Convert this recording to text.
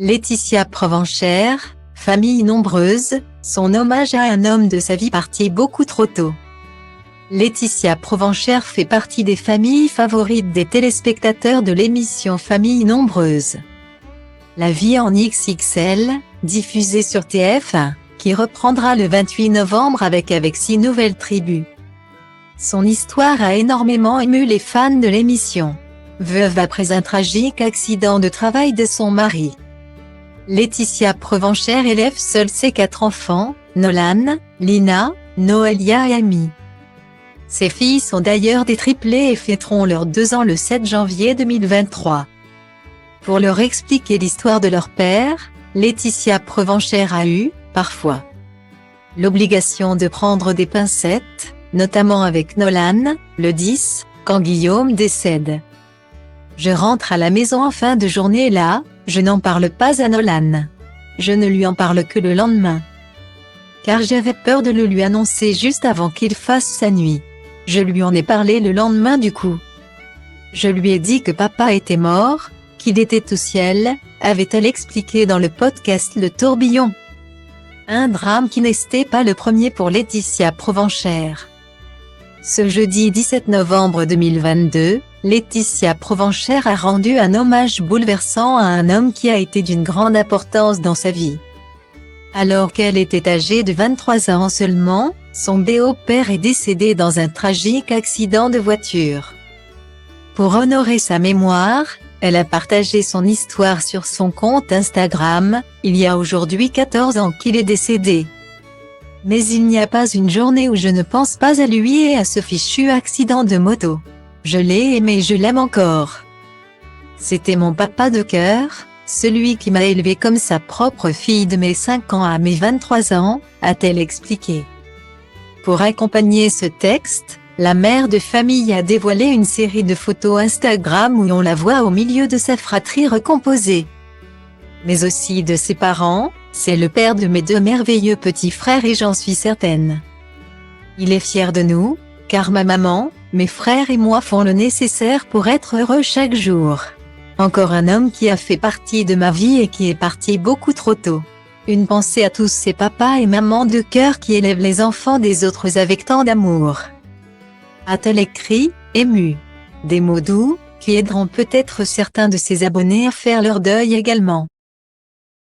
Laetitia Provenchère, famille nombreuse, son hommage à un homme de sa vie parti beaucoup trop tôt. Laetitia Provenchère fait partie des familles favorites des téléspectateurs de l'émission Famille nombreuse. La vie en XXL, diffusée sur TF1, qui reprendra le 28 novembre avec 6 nouvelles tribus. Son histoire a énormément ému les fans de l'émission. Veuve après un tragique accident de travail de son mari, Laetitia Provenchère élève seule ses 4 enfants, Nolan, Lina, Noélia et Amy. Ses filles sont d'ailleurs des triplés et fêteront leurs 2 ans le 7 janvier 2023. Pour leur expliquer l'histoire de leur père, Laetitia Provenchère a eu, parfois, l'obligation de prendre des pincettes, notamment avec Nolan, le 10, quand Guillaume décède. Je rentre à la maison en fin de journée et là, je n'en parle pas à Nolan. Je ne lui en parle que le lendemain. Car j'avais peur de le lui annoncer juste avant qu'il fasse sa nuit. Je lui en ai parlé le lendemain du coup. Je lui ai dit que papa était mort, qu'il était au ciel, avait-elle expliqué dans le podcast Le Tourbillon. Un drame qui n'était pas le premier pour Laetitia Provenchère. Ce jeudi 17 novembre 2022, Laetitia Provenchère a rendu un hommage bouleversant à un homme qui a été d'une grande importance dans sa vie. Alors qu'elle était âgée de 23 ans seulement, son beau-père est décédé dans un tragique accident de voiture. Pour honorer sa mémoire, elle a partagé son histoire sur son compte Instagram. Il y a aujourd'hui 14 ans qu'il est décédé. Mais il n'y a pas une journée où je ne pense pas à lui et à ce fichu accident de moto. Je l'ai aimé et je l'aime encore. C'était mon papa de cœur, celui qui m'a élevée comme sa propre fille de mes 5 ans à mes 23 ans, a-t-elle expliqué. Pour accompagner ce texte, la mère de famille a dévoilé une série de photos Instagram où on la voit au milieu de sa fratrie recomposée. Mais aussi de ses parents, c'est le père de mes 2 merveilleux petits frères et j'en suis certaine. Il est fier de nous, car ma maman, mes frères et moi font le nécessaire pour être heureux chaque jour. Encore un homme qui a fait partie de ma vie et qui est parti beaucoup trop tôt. Une pensée à tous ces papas et mamans de cœur qui élèvent les enfants des autres avec tant d'amour. A-t-elle écrit, émue. Des mots doux, qui aideront peut-être certains de ses abonnés à faire leur deuil également.